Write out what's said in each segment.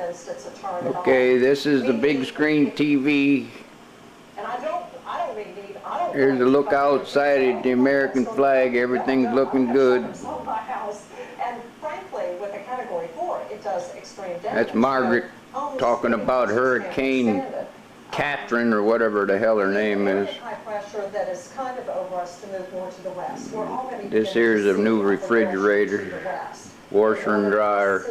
convinced it's a turn at all. Okay, this is the big screen TV. And I don't really need, Here's a look outside at the American flag. Everything's looking good. And frankly, with a Category 4, it does extreme damage. That's Margaret talking about Hurricane Katrina or whatever the hell her name is. High pressure that is kind of over us to move more to the west. We're already This here's a new refrigerator, washer and dryer.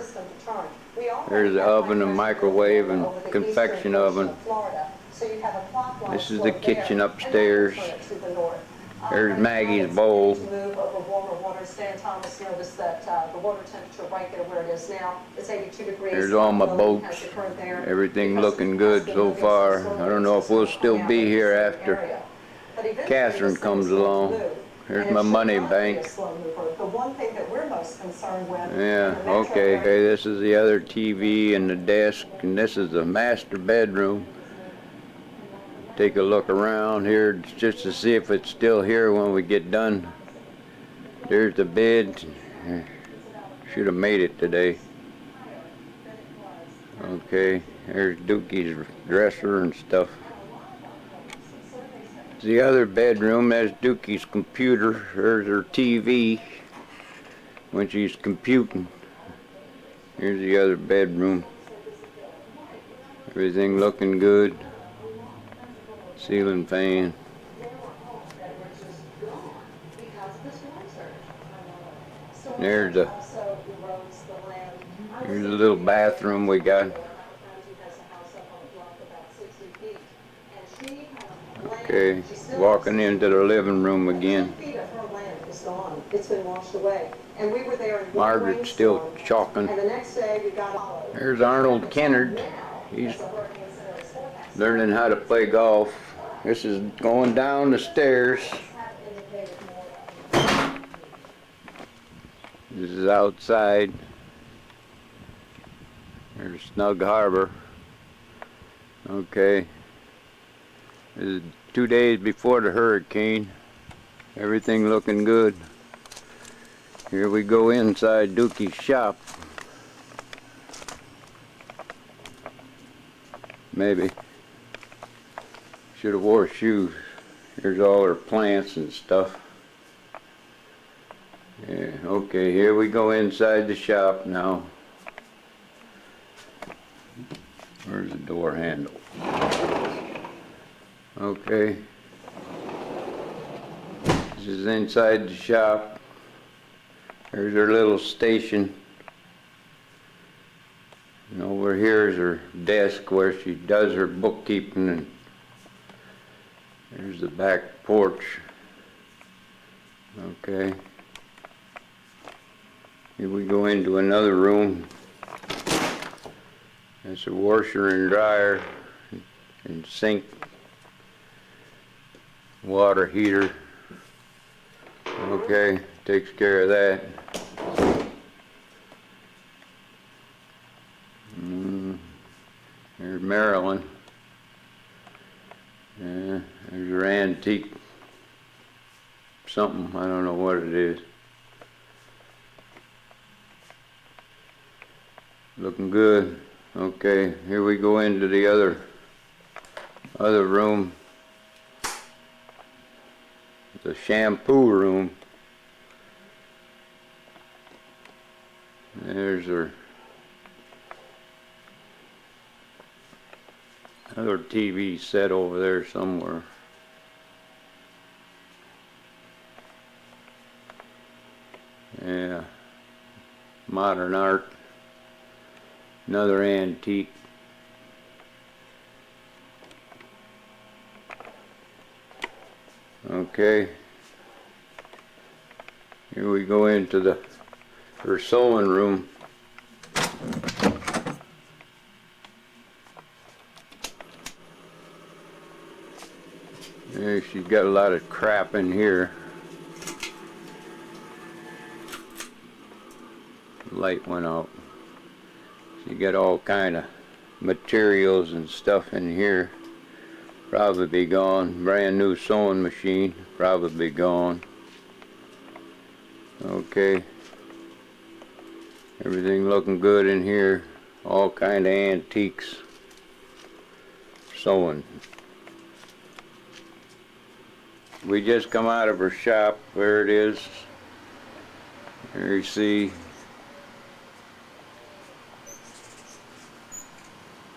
There's the oven, a microwave, and confection oven. This is the kitchen upstairs. There's Maggie's bowl. There's all my boats. Everything looking good so far. I don't know if we'll still be here after Catherine comes along. Here's my money bank. Yeah, okay. Okay, this is the other TV and the desk, and this is the master bedroom. Take a look around here just to see if it's still here when we get done. There's the bed. Should have made it today. Okay, there's Dookie's dresser and stuff. The other bedroom, that's Dookie's computer. There's her TV when she's computing. Here's the other bedroom. Everything looking good. Ceiling fan. There's a little bathroom we got. Okay, walking into the living room again. Margaret's still chalking. There's Arnold Kennard. He's learning how to play golf. This is going down the stairs. This is outside. There's Snug Harbor. Okay. This is 2 days before the hurricane. Everything looking good. Here we go inside Dookie's shop. Maybe. Should have wore shoes. Here's all her plants and stuff. Yeah, okay, here we go inside the shop now. Where's the door handle? Okay. This is inside the shop. There's her little station. And over here is her desk where she does her bookkeeping, and there's the back porch. Okay. Here we go into another room. That's a washer and dryer and sink, water heater. Okay, takes care of that. There's Marilyn. Yeah, there's her antique something, I don't know what it is. Looking good. Okay, here we go into the other room. The shampoo room. There's her other TV set over there somewhere. Yeah, modern art. Another antique. Okay. Here we go into her sewing room. Yeah, she's got a lot of crap in here. The light went out. You got all kind of materials and stuff in here. Probably be gone. Brand new sewing machine. Probably gone. Okay. Everything looking good in here. all kind of antiques. Sewing. We just come out of her shop. There it is. There you see.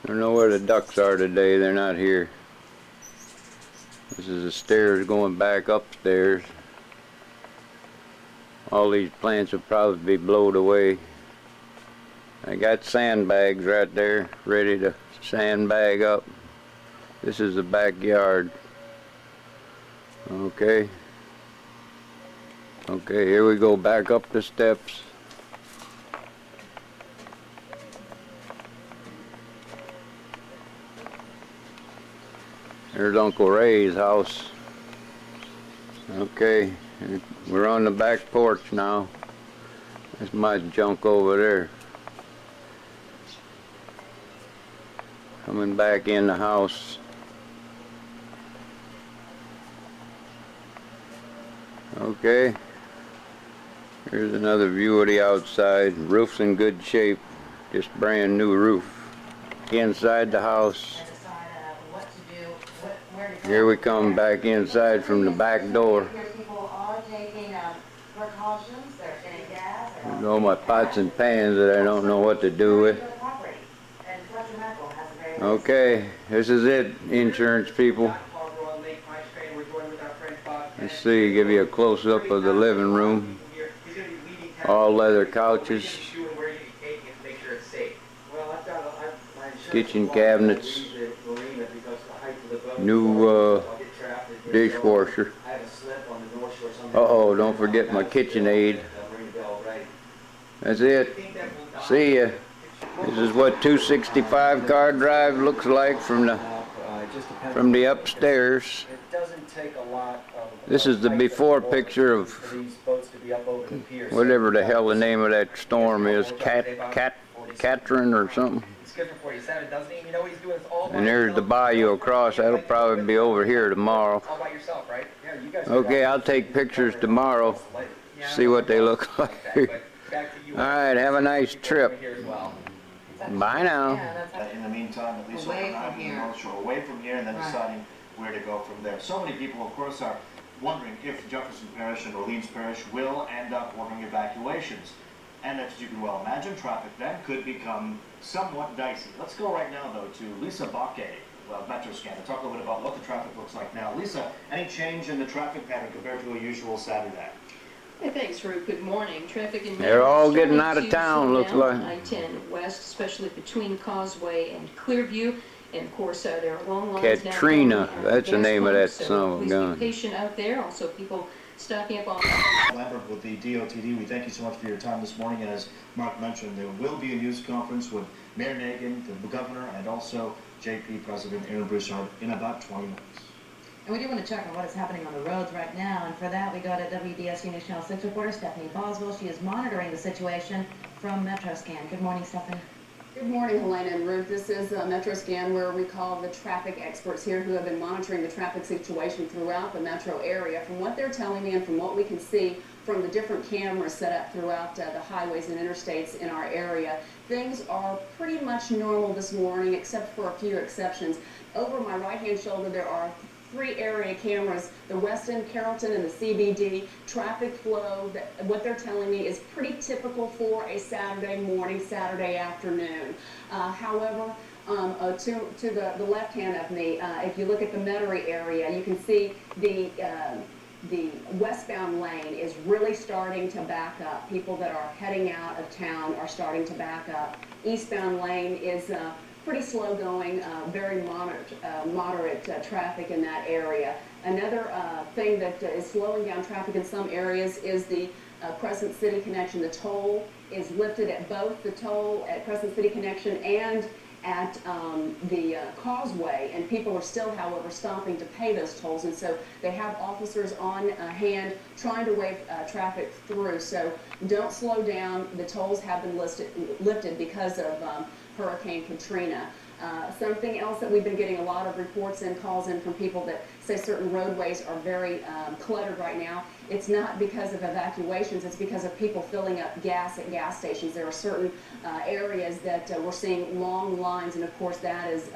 I don't know where the ducks are today. They're not here. This is the stairs going back upstairs. All these plants will probably be blowed away. I got sandbags right there ready to sandbag up. This is the backyard. Okay. Okay, here we go back up the steps. There's Uncle Ray's house. Okay, we're on the back porch now. That's my junk over there. Coming back in the house. Okay, here's another view of the outside. Roof's in good shape, just brand new roof. Inside the house. Here we come back inside from the back door. There's all my pots and pans that I don't know what to do with. Okay, this is it, insurance people. Let's see, give you a close-up of the living room. All leather couches. Kitchen cabinets. New dishwasher. Uh-oh, don't forget my KitchenAid. That's it. See ya. This is what 265 car drive looks like from the upstairs. This is the before picture of whatever the hell the name of that storm is, Katrina or something. And there's the bayou across. That'll probably be over here tomorrow. Okay, I'll take pictures tomorrow. See what they look like. All right, have a nice trip. Bye now. In the meantime, at least overnight in the North Shore, away from here, and then deciding where to go from there. So many people, of course, are wondering if Jefferson Parish and Orleans Parish will end up ordering evacuations. And as you can well imagine, traffic then could become somewhat dicey. Let's go right now, though, to Lisa Baque, Metroscan, to talk a little bit about what the traffic looks like now. Lisa, any change in the traffic pattern compared to a usual Saturday? Hey, thanks, Ruth. Good morning. Traffic in They're all getting out of town, looks like. I-10 west, especially between Causeway and Clearview. And of course, there are long lines Katrina, that's the name of that son of a Please gun. be patient out there. Also, people stocking up on. Lambert with the DOTD, we thank you so much for your time this morning. And as Mark mentioned, there will be a news conference with Mayor Nagin, the governor, and also JP President Aaron Broussard in about 20 minutes. And we do want to check on what is happening on the roads right now, and for that we go to WDSU News Channel 6 reporter Stephanie Boswell. She is monitoring the situation from Metroscan. Good morning, Stephanie. Good morning, Helena and Ruth. This is Metroscan, where we call the traffic experts here who have been monitoring the traffic situation throughout the metro area. From what they're telling me and from what we can see from the different cameras set up throughout the highways and interstates in our area, things are pretty much normal this morning, except for a few exceptions. Over my right-hand shoulder, there are 3 area cameras, the West End, Carrollton, and the CBD. Traffic flow, what they're telling me, is pretty typical for a Saturday morning, Saturday afternoon. However, to the left hand of me, if you look at the Metairie area, you can see the westbound lane is really starting to back up. People that are heading out of town are starting to back up. Eastbound lane is pretty slow going, very moderate traffic in that area. Another thing that is slowing down traffic in some areas is the Crescent City connection. The toll is lifted at both the toll at Crescent City connection and at the Causeway, and people are still, however, stopping to pay those tolls, and so they have officers on hand trying to wave traffic through. So don't slow down. The tolls have been lifted because of Hurricane Katrina. Something else that we've been getting a lot of reports and calls in from people that say certain roadways are very cluttered right now it's not because of evacuations, it's because of people filling up gas at gas stations. There are certain areas that we're seeing long lines, and of course that is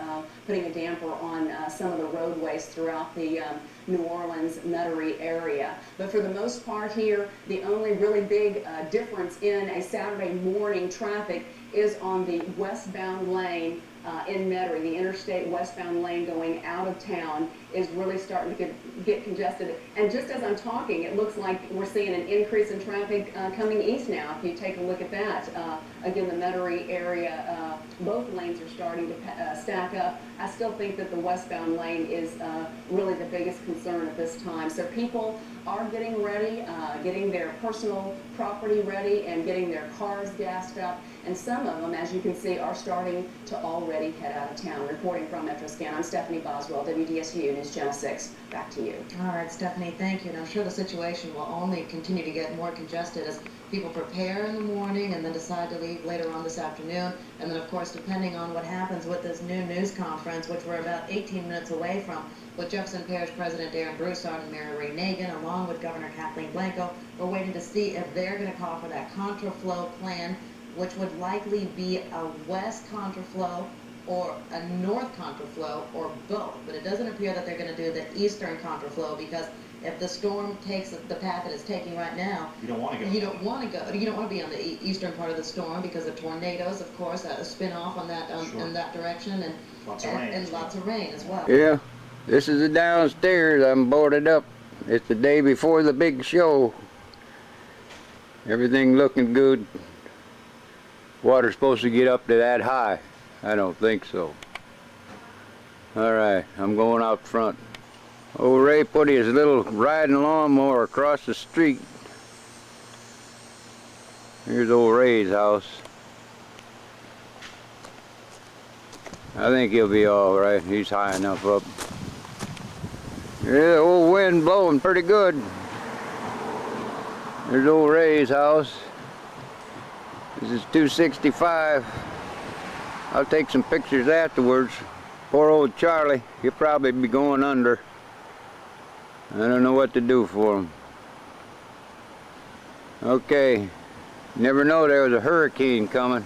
putting a damper on some of the roadways throughout the New Orleans, Metairie area. But for the most part here, the only really big difference in a Saturday morning traffic is on the westbound lane in Metairie. The interstate westbound lane going out of town is really starting to get congested. And just as I'm talking, it looks like we're seeing an increase in traffic coming east now. If you take a look at that, again, the Metairie area, both lanes are starting to stack up. I still think that the westbound lane is really the biggest concern at this time. So people are getting ready, getting their personal property ready and getting their cars gassed up. And some of them, as you can see, are starting to already head out of town. Reporting from MetroScan, I'm Stephanie Boswell, WDSU News Channel 6. Back to you. All right, Stephanie, thank you. And I'm sure the situation will only continue to get more congested as people prepare in the morning and then decide to leave later on this afternoon. And then, of course, depending on what happens with this new news conference, which we're about 18 minutes away from, with Jefferson Parish President Darren Broussard and Mary Ray Nagin, along with Governor Kathleen Blanco, we're waiting to see if they're going to call for that contraflow plan, which would likely be a west contraflow or a north contraflow or both. But it doesn't appear that they're going to do the eastern contraflow, because if the storm takes the path it is taking right now, you don't want to go. You don't want to go. You don't want to be on the eastern part of the storm because of tornadoes, of course, spin off on that Sure. in that direction, and Lots of rain. and lots of rain as well. Yeah, this is the downstairs. I'm boarded up. It's the day before the big show. Everything looking good. Water's supposed to get up to that high. I don't think so. Alright, I'm going out front. Old Ray put his little riding lawnmower across the street. Here's old Ray's house. I think he'll be alright. He's high enough up. Yeah, old wind blowing pretty good. There's old Ray's house. This is 265. I'll take some pictures afterwards. Poor old Charlie, he'll probably be going under. I don't know what to do for him. Okay, never know there was a hurricane coming.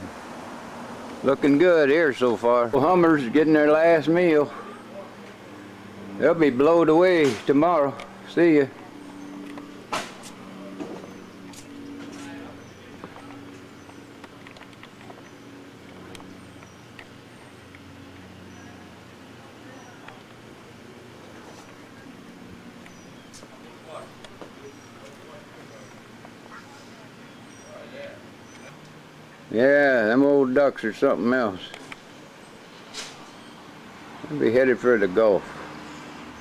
Looking good here so far. Hummers getting their last meal. They'll be blowed away tomorrow. See ya. Yeah, them old ducks are something else. They'll be headed for the Gulf.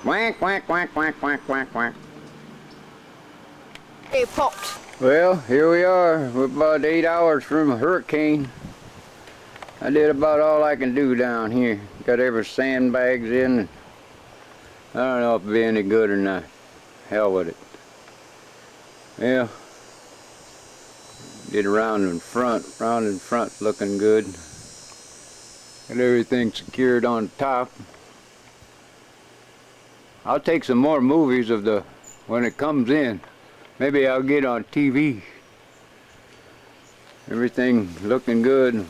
Quack, quack, quack, quack, quack, quack, quack. It popped. Well, here we are. We're about 8 hours from a hurricane. I did about all I can do down here. Got every sandbags in. I don't know if it'll be any good or not. Hell with it. Yeah. Did round in front looking good. Got everything secured on top. I'll take some more movies of the when it comes in. Maybe I'll get on TV. Everything looking good.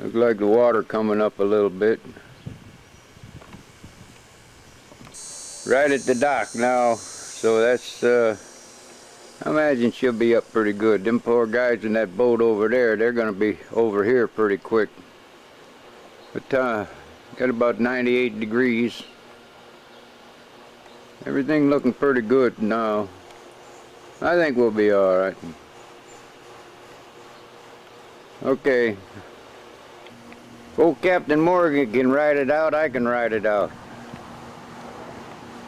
Looks like the water coming up a little bit. Right at the dock now, so that's I imagine she'll be up pretty good. Them poor guys in that boat over there, they're gonna be over here pretty quick. But got about 98 degrees. Everything looking pretty good now. I think we'll be alright. Okay. Old Captain Morgan can ride it out, I can ride it out.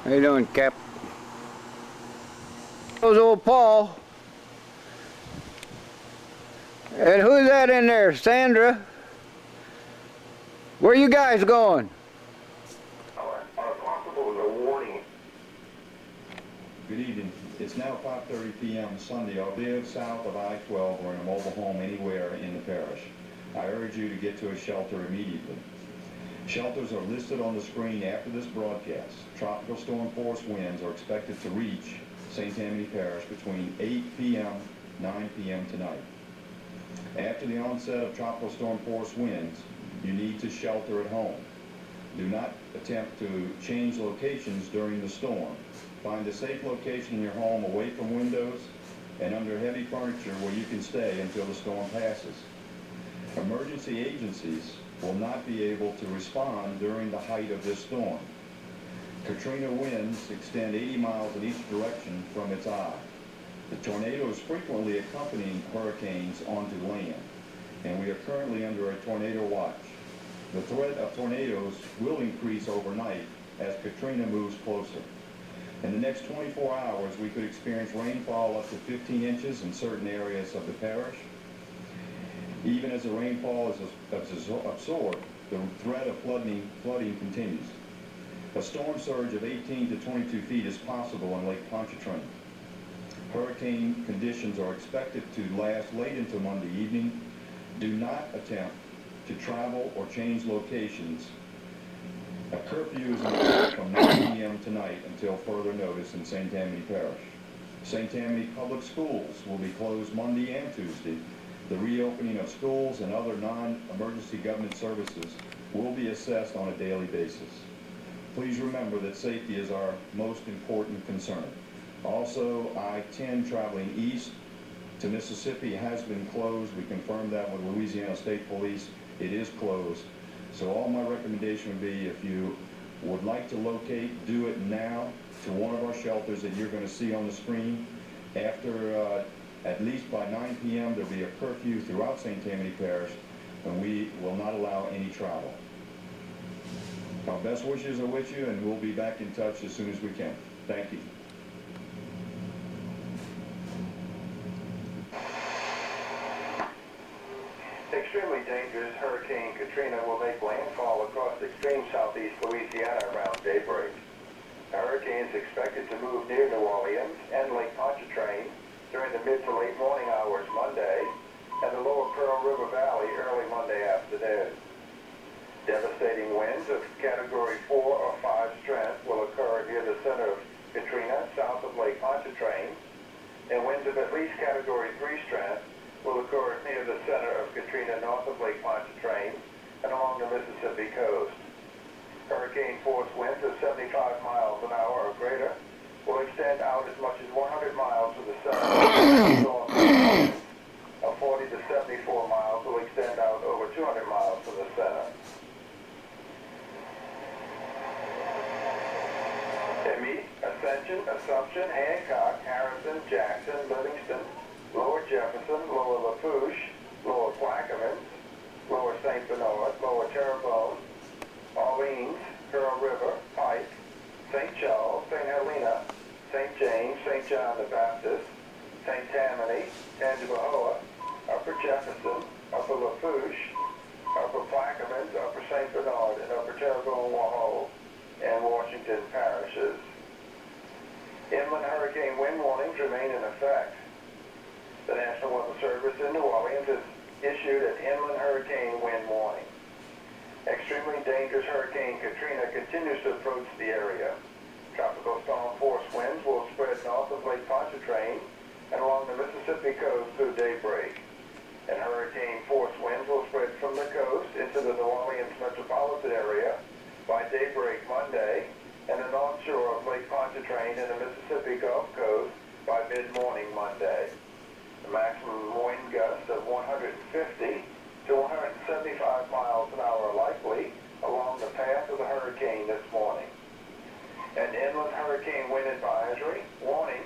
How you doing, Cap? There's old Paul. And who's that in there? Sandra? Where you guys going? Good evening. It's now 5:30 p.m. Sunday. I'll live south of I-12 or in a mobile home anywhere in the parish. I urge you to get to a shelter immediately. Shelters are listed on the screen after this broadcast. Tropical storm force winds are expected to reach St. Tammany Parish between 8 p.m. 9 p.m. tonight. After the onset of tropical storm force winds, you need to shelter at home. Do not attempt to change locations during the storm. Find a safe location in your home away from windows and under heavy furniture where you can stay until the storm passes. Emergency agencies will not be able to respond during the height of this storm. Katrina winds extend 80 miles in each direction from its eye. The tornadoes frequently accompany hurricanes onto land, and we are currently under a tornado watch. The threat of tornadoes will increase overnight as Katrina moves closer. In the next 24 hours, we could experience rainfall up to 15 inches in certain areas of the parish. Even as the rainfall is absorbed, the threat of flooding continues. A storm surge of 18 to 22 feet is possible on Lake Pontchartrain. Hurricane conditions are expected to last late into Monday evening. Do not attempt to travel or change locations. A curfew is in effect from 9 p.m. tonight until further notice in St. Tammany Parish. St. Tammany Public Schools will be closed Monday and Tuesday. The reopening of schools and other non-emergency government services will be assessed on a daily basis. Please remember that safety is our most important concern. Also, I-10 traveling east to Mississippi has been closed. We confirmed that with Louisiana State Police. It is closed. So all my recommendation would be, if you would like to locate, do it now to one of our shelters that you're going to see on the screen. After at least by 9 p.m. there'll be a curfew throughout St. Tammany Parish, and we will not allow any travel. Our best wishes are with you, and we'll be back in touch as soon as we can. Thank you. Extremely dangerous Hurricane Katrina will make landfall across extreme southeast Louisiana around daybreak. The hurricane is expected to move near New Orleans and Lake Pontchartrain during the mid to late morning hours Monday and the lower Pearl River Valley early Monday afternoon. Devastating winds of Category 4 or 5 strength will occur near the center of Katrina, south of Lake Pontchartrain, and winds of at least Category 3 strength will occur near the center of Katrina, north of Lake Pontchartrain, and along the Mississippi coast. Hurricane force winds of 75 miles an hour or greater will extend out as much as 100 miles to the center of 40 to 74 miles will extend out over 200 miles from the center. Assumption, Hancock, Harrison, Jackson, Livingston, Lower Jefferson, Lower Lafourche, Lower Plaquemines, Lower St. Bernard, Lower Terrebonne, Orleans, Pearl River, Pike, St. Charles, St. Helena, St. James, St. John the Baptist, St. Tammany, Tangipahoa, Upper Jefferson, Upper Lafourche, Upper Plaquemines, Upper St. Bernard, and Upper Terrebonne, Wahoo, and Washington parishes. Inland hurricane wind warnings remain in effect. The National Weather Service in New Orleans has issued an inland hurricane wind warning. Extremely dangerous Hurricane Katrina continues to approach the area. Tropical storm force winds will spread north of Lake Pontchartrain and along the Mississippi coast through daybreak. And hurricane force winds will spread from the coast into the New Orleans metropolitan area by daybreak Monday, and the north shore of Lake Pontchartrain and the Mississippi Gulf Coast by mid-morning Monday. The maximum wind gusts of 150 to 175 miles an hour are likely along the path of the hurricane this morning. An inland hurricane wind advisory warning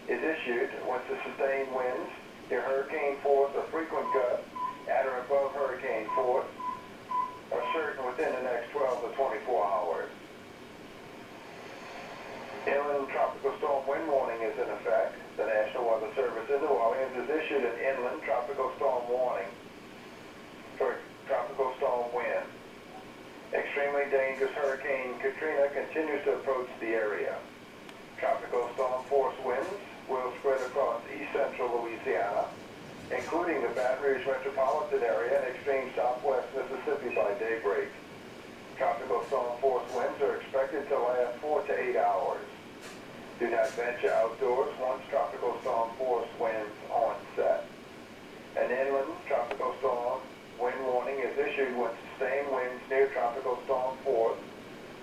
is issued when the sustained winds near hurricane force or frequent gusts at or above hurricane force are certain within the next 12 to 24 hours. Inland tropical storm wind warning is in effect. The National Weather Service in New Orleans has issued an inland tropical storm warning for tropical storm wind. Extremely dangerous Hurricane Katrina continues to approach the area. Tropical storm force winds will spread across east central Louisiana, including the Baton Rouge metropolitan area and extreme southwest Mississippi by daybreak. Tropical storm force winds are expected to last 4 to 8 hours. Do not venture outdoors once tropical storm force winds on set. An inland tropical storm wind warning is issued when sustained winds near tropical storm force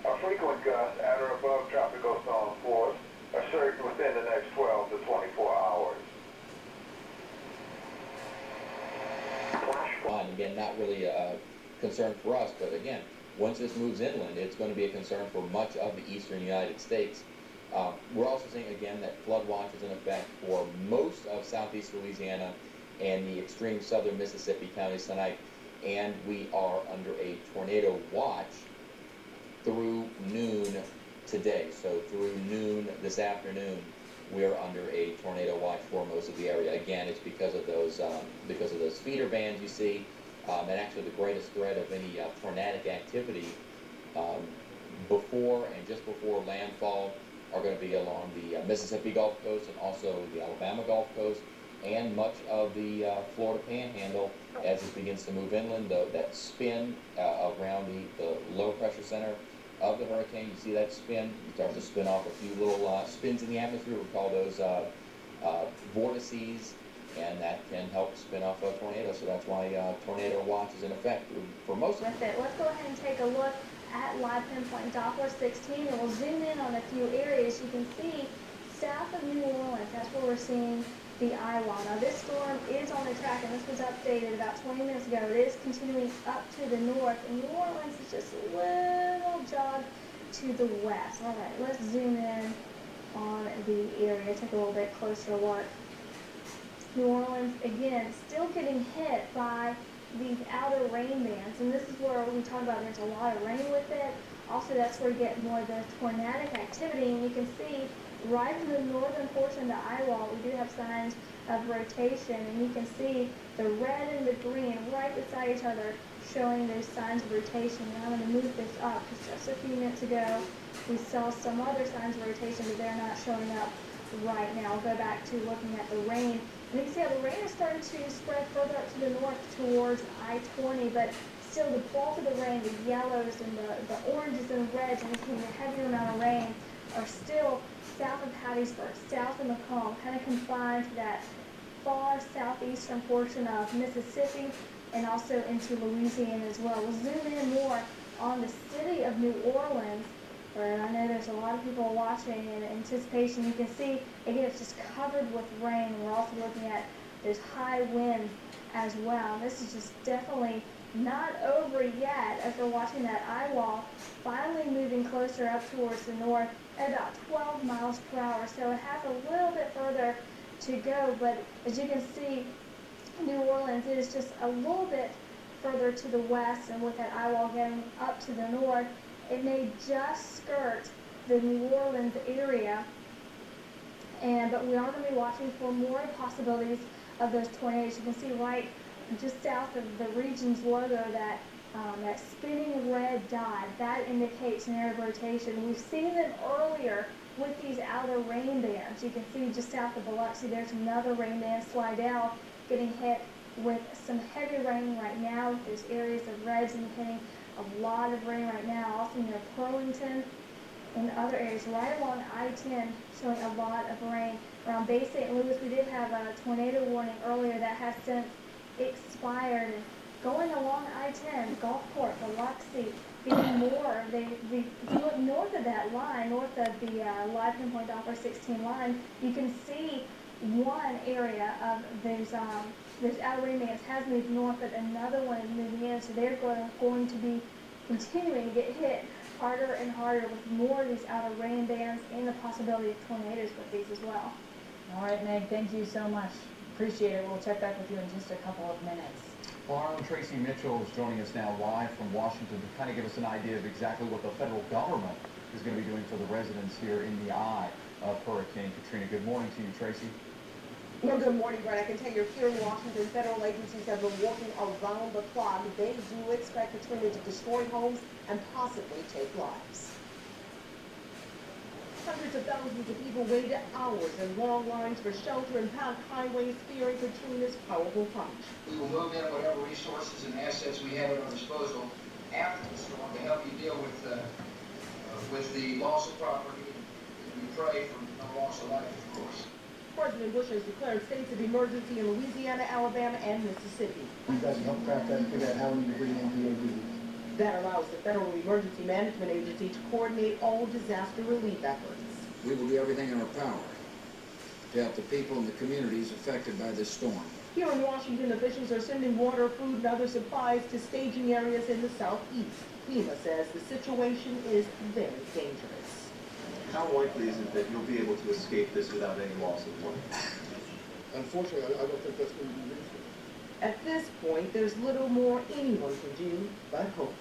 or frequent gusts at or above tropical storm force are certain within the next 12 to 24 hours. And again, not really a concern for us, but again, once this moves inland, it's going to be a concern for much of the eastern United States. We're also seeing again that flood watch is in effect for most of southeast Louisiana and the extreme southern Mississippi counties tonight, and we are under a tornado watch through noon today. So through noon this afternoon, we're under a tornado watch for most of the area. Again, it's because of those feeder bands you see, and actually the greatest threat of any tornadic activity before and just before landfall are going to be along the Mississippi Gulf Coast and also the Alabama Gulf Coast and much of the Florida Panhandle as it begins to move inland. That spin around the low pressure center of the hurricane, you see that spin, it starts to spin off a few little spins in the atmosphere. We call those vortices, and that can help spin off a tornado. So that's why tornado watch is in effect for most of With it. Let's go ahead and take a look at live pinpoint Doppler 16, and we'll zoom in on a few areas. You can see south of New Orleans, that's where we're seeing the eye wall. Now this storm is on the track, and this was updated about 20 minutes ago. It is continuing up to the north, and New Orleans is just a little jog to the west. All right, let's zoom in on the area, take a little bit closer look. New Orleans, again, still getting hit by these outer rain bands, and this is where we talk about there's a lot of rain with it. Also, that's where you get more of the tornadic activity, and you can see right in the northern portion of the eye wall, we do have signs of rotation, and you can see the red and the green right beside each other showing those signs of rotation. Now I'm going to move this up because just a few minutes ago we saw some other signs of rotation, but they're not showing up right now. I'll go back to looking at the rain. And you can see how the rain is starting to spread further up to the north towards I-20, but still the bulk of the rain, the yellows and the oranges and reds, and you see the heavier amount of rain are still south of Hattiesburg, south of Macomb, kind of confined to that far southeastern portion of Mississippi and also into Louisiana as well. We'll zoom in more on the city of New Orleans, where I know there's a lot of people watching in anticipation. You can see, again, it's just covered with rain. We're also looking at there's high winds as well. This is just definitely not over yet as we're watching that eye wall finally moving closer up towards the north at about 12 miles per hour. So it has a little bit further to go, but as you can see, New Orleans is just a little bit further to the west, and with that eye wall getting up to the north, it may just skirt the New Orleans area, but we are going to be watching for more possibilities of those tornadoes. You can see right just south of the region's logo that that spinning red dot, that indicates an area of rotation. We've seen them earlier with these outer rain bands. You can see just south of Biloxi, there's another rain band, Slidell, getting hit with some heavy rain right now. There's areas of reds indicating a lot of rain right now, also near Burlington and other areas right along I-10 showing a lot of rain. Around Bay St. Louis, we did have a tornado warning earlier that has since expired. And going along I-10, Gulfport, Biloxi, even more. If you look north of that line, north of the live pinpoint Doppler 16 line, you can see one area of those outer rain bands has moved north, but another one is moving in, so they're going to be continuing to get hit harder and harder with more of these outer rain bands and the possibility of tornadoes with these as well. All right, Meg, thank you so much. Appreciate it. We'll check back with you in just a couple of minutes. Well, our own Tracy Mitchell is joining us now live from Washington to kind of give us an idea of exactly what the federal government is going to be doing for the residents here in the eye of Hurricane Katrina. Good morning to you, Tracy. Well, good morning, Brent. I can tell you here in Washington, federal agencies have been working around the clock. They do expect Katrina to destroy homes and possibly take lives. Hundreds of thousands of people waited hours in long lines for shelter and packed highways fearing Katrina's powerful punch. We will move in whatever resources and assets we have at our disposal after the storm to help you deal with the loss of property, and we pray for no loss of life, of course. President Bush has declared states of emergency in Louisiana, Alabama, and Mississippi. You guys help craft that and figure out how we can bring in DAB. That allows the Federal Emergency Management Agency to coordinate all disaster relief efforts. We will do everything in our power to help the people and the communities affected by this storm. Here in Washington, officials are sending water, food, and other supplies to staging areas in the southeast. FEMA says the situation is very dangerous. How likely is it that you'll be able to escape this without any loss of life? Unfortunately, I don't think that's going to be reasonable. At this point, there's little more anyone can do but hope.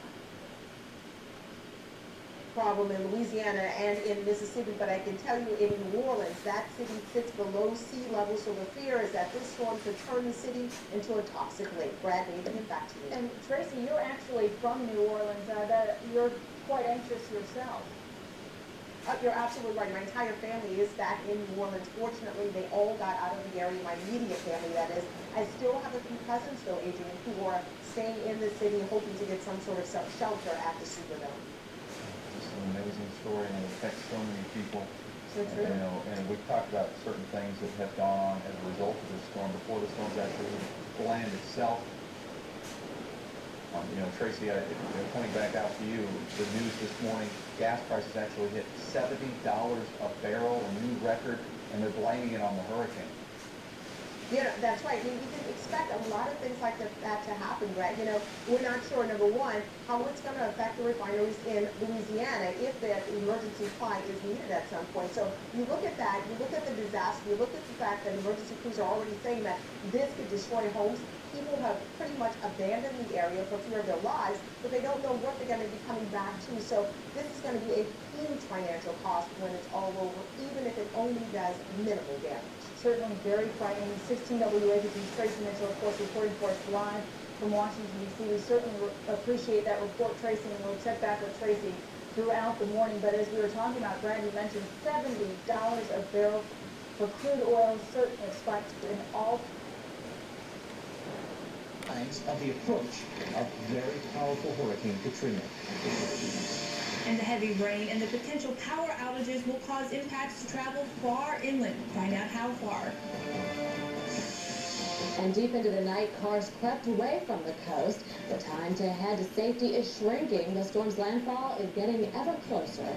Problem in Louisiana and in Mississippi, but I can tell you in New Orleans, that city sits below sea level, so the fear is that this storm could turn the city into a toxic lake. Brad, maybe back to you. And Tracy, you're actually from New Orleans. That you're quite anxious yourself. You're absolutely right. My entire family is back in New Orleans. Fortunately, they all got out of the area, my immediate family, that is. I still have a few cousins, though, Adrian, who are staying in the city, hoping to get some sort of shelter at the Superdome. Just an amazing story, and it affects so many people. So true. You know, and we've talked about certain things that have gone on as a result of this storm before the storm's actually hit the land itself. You know, Tracy, coming back out to you, the news this morning, gas prices actually hit $70 a barrel, a new record, and they're blaming it on the hurricane. Yeah, that's right. I mean, we can expect a lot of things like that to happen, Greg. You know, we're not sure, number one, how it's going to affect the refineries in Louisiana if that emergency supply is needed at some point. So you look at that, you look at the disaster, you look at the fact that emergency crews are already saying that this could destroy homes. People have pretty much abandoned the area for fear of their lives, but they don't know what they're going to be coming back to. So this is going to be a huge financial cost when it's all over, even if it only does minimal damage. Certainly very frightening. 16 WABC's Tracy Mitchell, of course, reporting for us live from Washington, D.C. We certainly appreciate that report, Tracy, and we'll check back with Tracy throughout the morning. But as we were talking about, Brad, you mentioned $70 a barrel for crude oil, certainly spiked in all of the approach of very powerful Hurricane Katrina. And the heavy rain and the potential power outages will cause impacts to travel far inland. Find out how far. And deep into the night, cars crept away from the coast. The time to head to safety is shrinking. The storm's landfall is getting ever closer.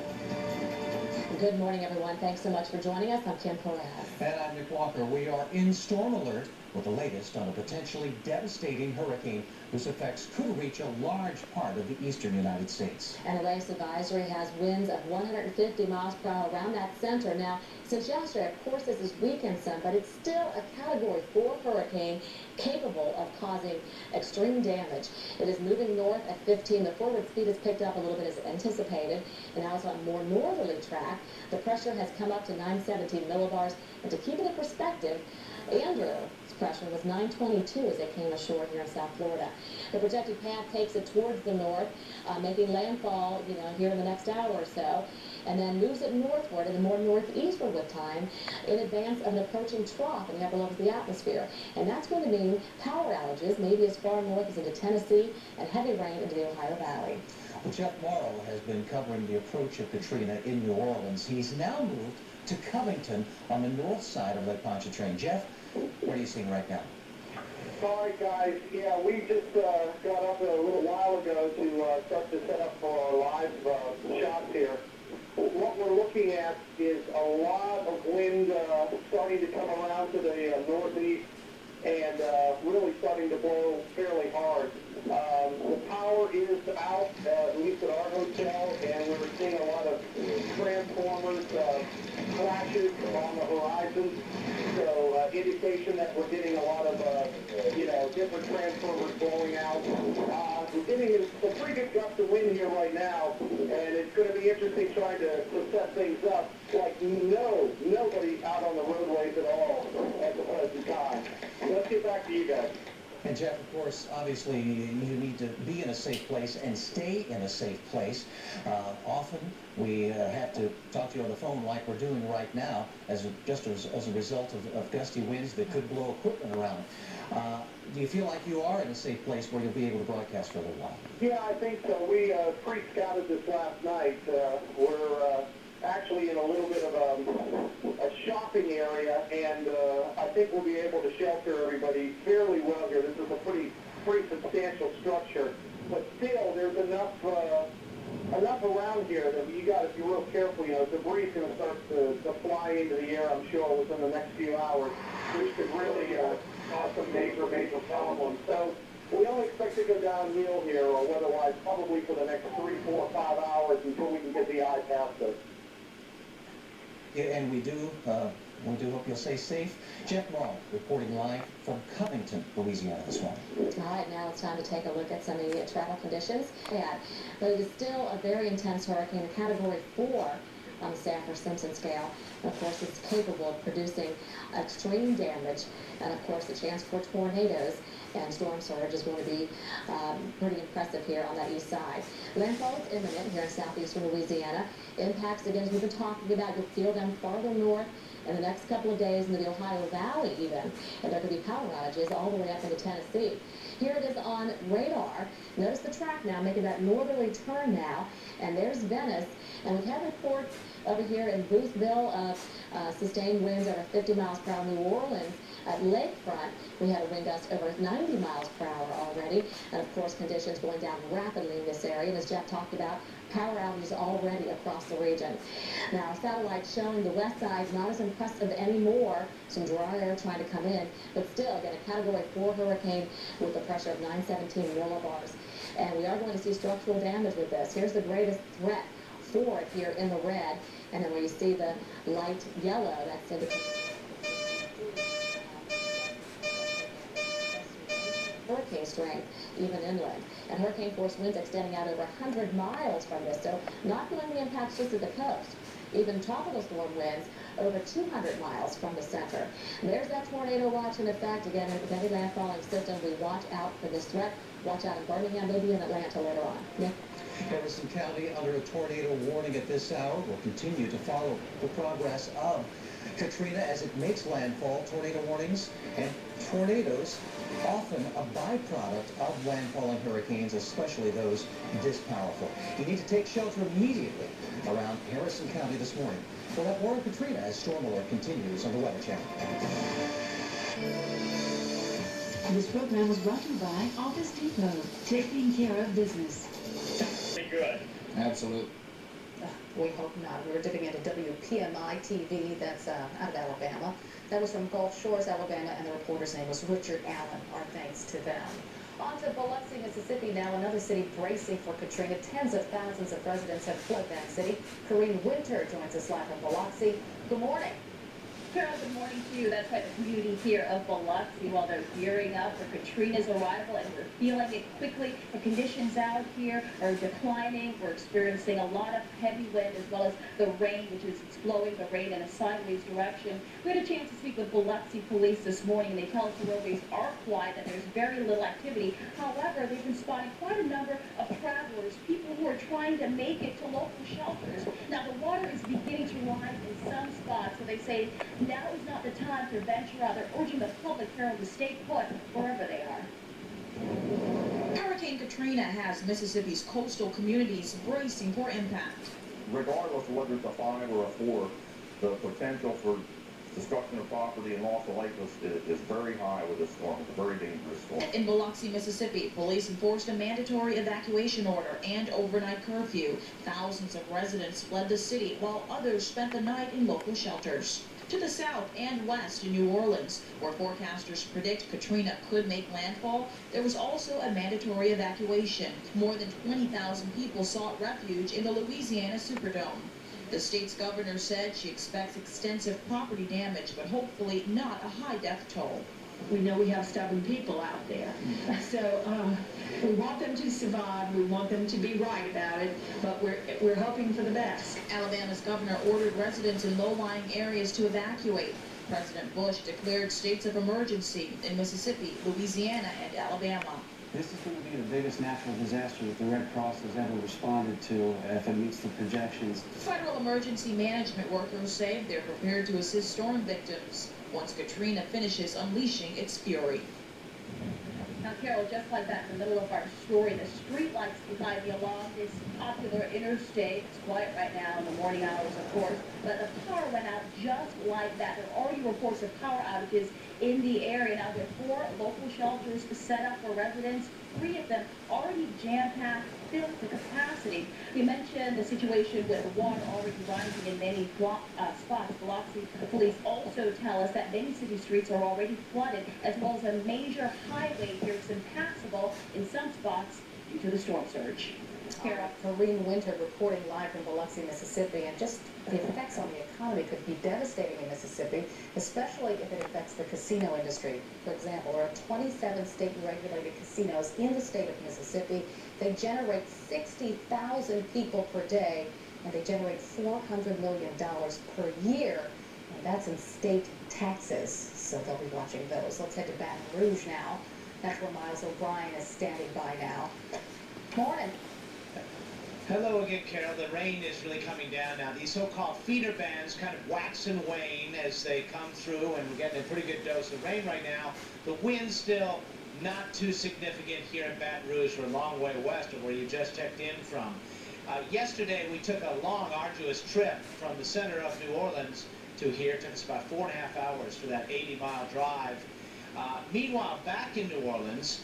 Good morning, everyone. Thanks so much for joining us. I'm Kim Perez. And I'm Nick Walker. We are in storm alert with the latest on a potentially devastating hurricane whose effects could reach a large part of the eastern United States. And the latest advisory has winds of 150 miles per hour around that center. Now, since yesterday, of course, this is weakened some, but it's still a Category 4 hurricane capable of causing extreme damage. It is moving north at 15. The forward speed has picked up a little bit as anticipated, and now it's on a more northerly track. The pressure has come up to 917 millibars, and to keep it in perspective, Andrew's pressure was 922 as it came ashore here in South Florida. The projected path takes it towards the north, making landfall, here in the next hour or so, and then moves it northward and more northeastward with time in advance of an approaching trough in the upper levels of the atmosphere. And that's going to mean power outages, maybe as far north as into Tennessee, and heavy rain into the Ohio Valley. Well, Jeff Morrow has been covering the approach of Katrina in New Orleans. He's now moved to Covington on the north side of Lake Pontchartrain. Jeff, what are you seeing right now? Sorry, guys. Yeah, we just got up a little while ago to start to set up for our live shots here. What we're looking at is a lot of wind starting to come around to the northeast and really starting to blow fairly hard. The power is out, at least at our hotel, and we're seeing a lot of transformers, flashes on the horizon. So indication that we're getting a lot of, different transformers blowing out. We're getting a pretty good gust of wind here right now, and it's going to be interesting trying to set things up. Like nobody out on the roadways at all at the present time. Let's get back to you guys. And Jeff, of course, obviously you need to be in a safe place and stay in a safe place. Often we have to talk to you on the phone like we're doing right now, just as a result of gusty winds that could blow equipment around. do you feel like you are in a safe place where you'll be able to broadcast for a little while? Yeah, I think so. We pre-scouted this last night. We're actually in a little bit of a shopping area, and I think we'll be able to shelter everybody fairly well here. This is a pretty substantial structure, but still, there's enough around here that you got to be real careful. You know, debris is going to start to fly into the air, I'm sure, within the next few hours, which could really cause some major problems. So we don't expect to go downhill here, or otherwise probably for the next 3, 4, 5 hours until we can get the eye past us. Yeah, and we do hope you'll stay safe. Jeff Morrow reporting live from Covington, Louisiana this morning. All right, now it's time to take a look at some immediate travel conditions. But it is still a very intense hurricane, a Category 4 on the Saffir-Simpson scale. And of course, it's capable of producing extreme damage, and of course, the chance for tornadoes and storm surge is going to be pretty impressive here on that east side. Landfall is imminent here in southeastern Louisiana. Impacts, again, as we've been talking about, you'll feel them farther north in the next couple of days into the Ohio Valley even, and there could be power outages all the way up into Tennessee. Here it is on radar. Notice the track now making that northerly turn now, and there's Venice, and we've had reports over here in Boothville of sustained winds over 50 miles per hour. New Orleans at Lakefront, we had a wind gust over 90 miles per hour already, and of course conditions going down rapidly in this area, and as Jeff talked about, power outages already across the region. Now, our satellite showing the west side not as impressive anymore, some dry air trying to come in, but still, again, a Category 4 hurricane with a pressure of 917 millibars. And we are going to see structural damage with this. Here's the greatest threat for it here in the red, and then where you see the light yellow, that's indicating hurricane strength, even inland. And hurricane force winds extending out over 100 miles from this, so not feeling the impacts just at the coast. Even tropical storm winds over 200 miles from the center. And there's that tornado watch in effect. Again, with heavy landfalling system, we watch out for this threat. Watch out in Birmingham, maybe in Atlanta later on. Nick? Harrison County under a tornado warning at this hour. We'll continue to follow the progress of Katrina as it makes landfall. Tornado warnings and tornadoes, often a byproduct of landfalling hurricanes, especially those this powerful. You need to take shelter immediately around Harrison County this morning. We'll have more on Katrina as Storm Alert continues on the Weather Channel. This program was brought to you by Office Depot, taking care of business. Good. Absolutely. We hope not. We were dipping into WPMI TV, that's out of Alabama. That was from Gulf Shores, Alabama, and the reporter's name was Richard Allen. Our thanks to them. On to Biloxi, Mississippi now, another city bracing for Katrina. Tens of thousands of residents have fled that city. Corinne Winter joins us live from Biloxi. Good morning. Carol, good morning to you. That's right, the community here of Biloxi, while they're gearing up for Katrina's arrival, and we're feeling it quickly. The conditions out here are declining. We're experiencing a lot of heavy wind as well as the rain, which is blowing the rain in a sideways direction. We had a chance to speak with Biloxi police this morning, and they tell us the roadways are quiet, that there's very little activity. However, they've been spotting quite a number of travelers, people who are trying to make it to local shelters. Now, the water is beginning to rise in some spots, so they say now is not the time to venture out. They're urging the public, Carol, to stay put wherever they are. Hurricane Katrina has Mississippi's coastal communities bracing for impact. Regardless of whether it's a 5 or a 4, the potential for destruction of property and loss of life is very high with this storm. It's a very dangerous storm. In Biloxi, Mississippi, police enforced a mandatory evacuation order and overnight curfew. Thousands of residents fled the city while others spent the night in local shelters. To the south and west in New Orleans, where forecasters predict Katrina could make landfall, there was also a mandatory evacuation. More than 20,000 people sought refuge in the Louisiana Superdome. The state's governor said she expects extensive property damage, but hopefully not a high death toll. We know we have stubborn people out there. So we want them to survive. We want them to be right about it, but we're hoping for the best. Alabama's governor ordered residents in low-lying areas to evacuate. President Bush declared states of emergency in Mississippi, Louisiana, and Alabama. This is going to be the biggest natural disaster that the Red Cross has ever responded to if it meets the projections. Federal emergency management workers say they're prepared to assist storm victims once Katrina finishes unleashing its fury. Now, Carol, just like that, in the middle of our story, the street lights behind me along this popular interstate. It's quiet right now in the morning hours, of course, but the power went out just like that. There are already reports of power outages in the area. Now, there are 4 local shelters set up for residents, 3 of them already jam-packed, filled to capacity. You mentioned the situation with the water already rising in many spots. Biloxi police also tell us that many city streets are already flooded, as well as a major highway here is impassable in some spots due to the storm surge. Carol, Marine Winter reporting live from Biloxi, Mississippi, and just the effects on the economy could be devastating in Mississippi, especially if it affects the casino industry. For example, there are 27 state-regulated casinos in the state of Mississippi. They generate 60,000 people per day, and they generate $400 million per year, and that's in state taxes, so they'll be watching those. Let's head to Baton Rouge now. That's where Miles O'Brien is standing by now. Morning. Hello again, Carol. The rain is really coming down now. These so-called feeder bands kind of wax and wane as they come through, and we're getting a pretty good dose of rain right now. The wind's still not too significant here in Baton Rouge. We're a long way west of where you just checked in from. Yesterday, we took a long, arduous trip from the center of New Orleans to here. It took us about 4.5 hours for that 80-mile drive. Meanwhile, back in New Orleans,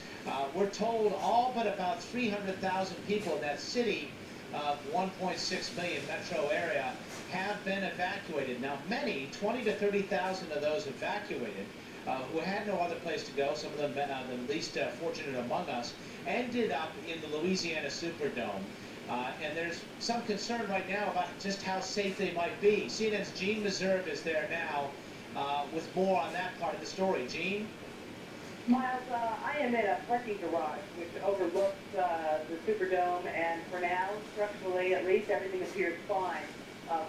we're told all but about 300,000 people in that city of 1.6 million metro area have been evacuated. Now, many, 20 to 30,000 of those evacuated, who had no other place to go, some of them the least fortunate among us, ended up in the Louisiana Superdome. And there's some concern right now about just how safe they might be. CNN's Gene Meserve is there now with more on that part of the story. Gene? Miles, I am in a parking garage which overlooks the Superdome, and for now, structurally at least, everything appears fine.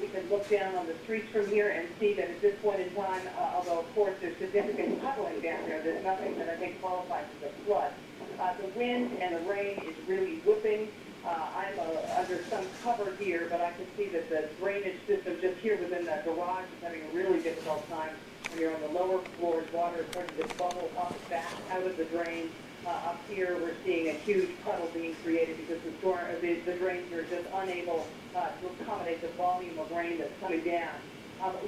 We can look down on the streets from here and see that at this point in time, although of course there's significant puddling down there, there's nothing that I think qualifies as a flood. The wind and the rain is really whipping. I'm under some cover here, but I can see that the drainage system just here within the garage is having a really difficult time. When you're on the lower floors, water is starting to bubble up back out of the drain. Up here, we're seeing a huge puddle being created because the drains are just unable to accommodate the volume of rain that's coming down.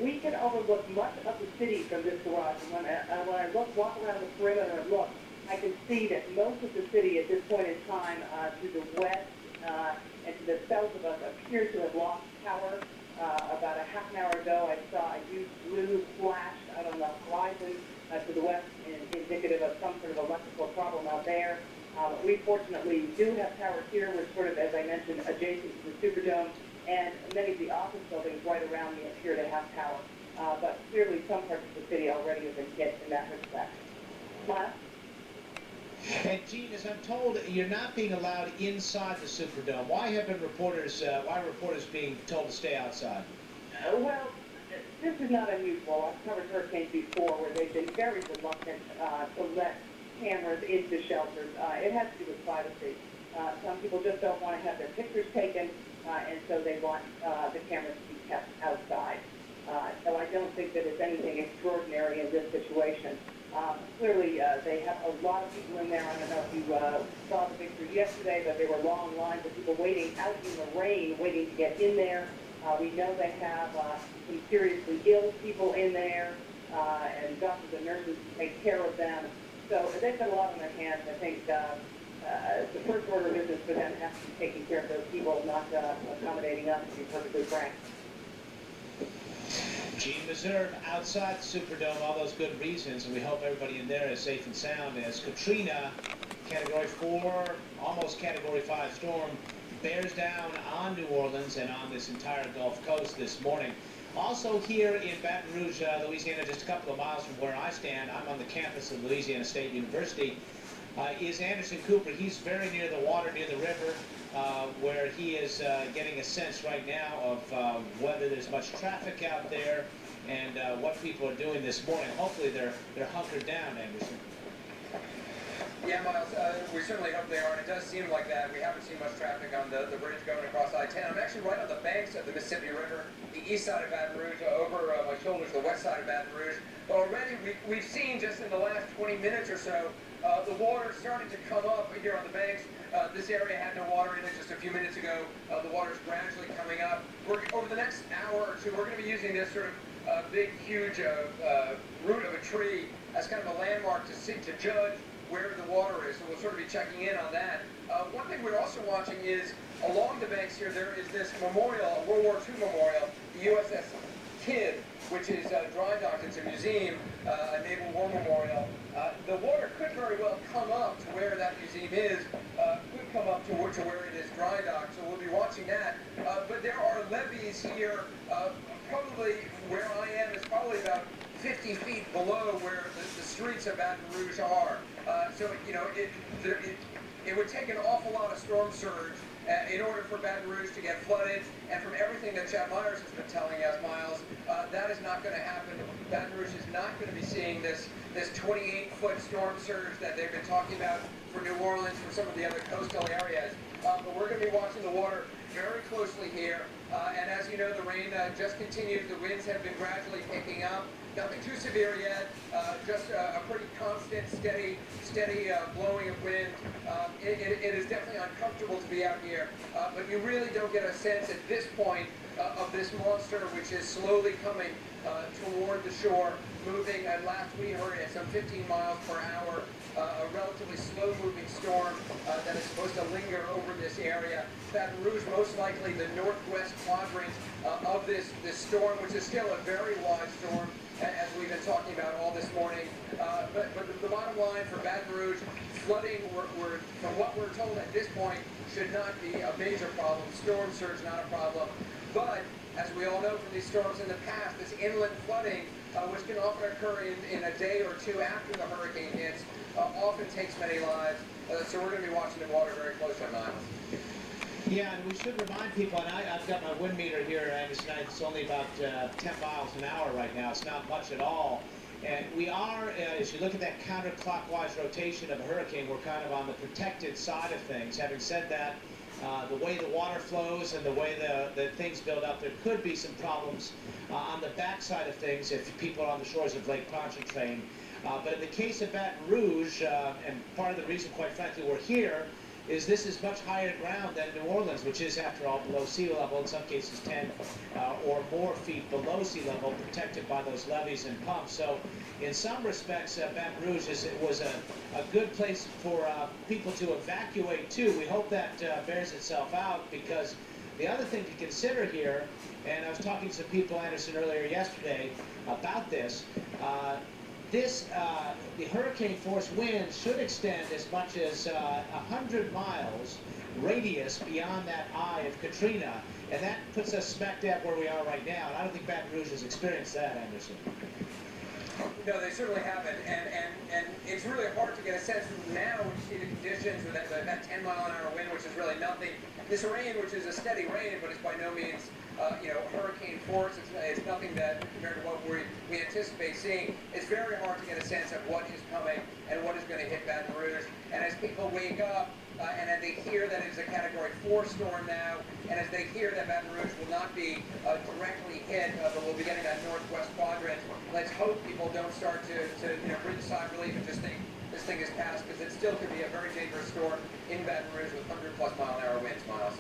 We can overlook much of the city from this garage. And when I walk around the perimeter and look, I can see that most of the city at this point in time to the west and to the south of us appears to have lost power. About a half an hour ago, I saw a huge blue flash out on the horizon to the west, indicative of some sort of electrical problem out there. We fortunately do have power here. We're sort of, as I mentioned, adjacent to the Superdome, and many of the office buildings right around me appear to have power. But clearly some parts of the city already have been hit in that respect. Miles? And Gene, as I'm told, you're not being allowed inside the Superdome. Why are reporters being told to stay outside? Well, this is not unusual. I've covered hurricanes before where they've been very reluctant to let cameras into shelters. It has to do with privacy. Some people just don't want to have their pictures taken, and so they want the cameras to be kept outside. So I don't think that it's anything extraordinary in this situation. Clearly, they have a lot of people in there. I don't know if you saw the picture yesterday, but there were long lines of people waiting out in the rain, waiting to get in there. We know they have some seriously ill people in there, and doctors and nurses to take care of them. So they've got a lot on their hands. I think the first order of business for them has to be taking care of those people, not accommodating us, to be perfectly frank. Gene Meserve outside the Superdome, all those good reasons, and we hope everybody in there is safe and sound as Katrina, Category 4, almost Category 5 storm, bears down on New Orleans and on this entire Gulf Coast this morning. Also here in Baton Rouge, Louisiana, just a couple of miles from where I stand, I'm on the campus of Louisiana State University, is Anderson Cooper. He's very near the water, near the river, where he is getting a sense right now of whether there's much traffic out there and what people are doing this morning. Hopefully they're hunkered down, Anderson. Yeah, Miles, we certainly hope they are, and it does seem like that. We haven't seen much traffic on the bridge going across I-10. I'm actually right on the banks of the Mississippi River, the east side of Baton Rouge, over my shoulders, the west side of Baton Rouge. Already, we've seen just in the last 20 minutes or so, The water starting to come up here on the banks. This area had no water in it just a few minutes ago. The water's gradually coming up. Over the next hour or two, we're going to be using this sort of big, huge root of a tree as kind of a landmark to judge where the water is. So we'll sort of be checking in on that. One thing we're also watching is along the banks here, there is this memorial, a World War II memorial, the USS Kidd, which is dry docked. It's a museum, a Naval War Memorial. The water could very well come up to where that museum is, could come up to where it is dry docked, so we'll be watching that. But there are levees here, probably where I am is probably about 50 feet below where the streets of Baton Rouge are. So, you know, it would take an awful lot of storm surge in order for Baton Rouge to get flooded, and from everything that Chad Myers has been telling us, Miles, that is not going to happen. Baton Rouge is not going to be seeing this 28-foot storm surge that they've been talking about for New Orleans, for some of the other coastal areas. But we're going to be watching the water very closely here, and as you know, the rain just continues. The winds have been gradually picking up. Nothing too severe yet, just a pretty constant, steady blowing of wind. It is definitely uncomfortable to be out here, but you really don't get a sense at this point of this monster, which is slowly coming toward the shore, moving. At last we heard at some 15 miles per hour, a relatively slow-moving storm that is supposed to linger over this area. Baton Rouge, most likely the northwest quadrant of this storm, which is still a very wide storm, as we've been talking about all this morning. But the bottom line for Baton Rouge, flooding, from what we're told at this point, should not be a major problem. Storm surge, not a problem. But, as we all know from these storms in the past, this inland flooding, which can often occur in a day or two after the hurricane hits, often takes many lives. So we're going to be watching the water very closely, Miles. Yeah, and we should remind people, and I've got my wind meter here, Anderson, it's only about 10 miles an hour right now. It's not much at all. And we are, as you look at that counterclockwise rotation of a hurricane, we're kind of on the protected side of things. Having said that, the way the water flows and the way the things build up, there could be some problems on the backside of things if people are on the shores of Lake Pontchartrain. But in the case of Baton Rouge, and part of the reason, quite frankly, we're here, is this is much higher ground than New Orleans, which is, after all, below sea level, in some cases 10 or more feet below sea level, protected by those levees and pumps. So in some respects, Baton Rouge was a good place for people to evacuate to. We hope that bears itself out, because the other thing to consider here, and I was talking to some people, Anderson, earlier yesterday about this, the hurricane force wind should extend as much as 100 miles radius beyond that eye of Katrina, and that puts us smack dab where we are right now, and I don't think Baton Rouge has experienced that, Anderson. No, they certainly haven't, and it's really hard to get a sense from now when you see the conditions with that 10-mile-an-hour wind, which is really nothing. This rain, which is a steady rain, but it's by no means hurricane force. It's nothing that, compared to what we anticipate seeing, it's very hard to get a sense of what is coming and what is going to hit Baton Rouge. And as people wake up, and as they hear that it's a Category 4 storm now, and as they hear that Baton Rouge will not be directly hit, but will be getting that northwest quadrant, let's hope people don't start to breathe a sigh of relief and just think this thing is past, because it still could be a very dangerous storm in Baton Rouge with 100+ mile-an-hour winds, Miles.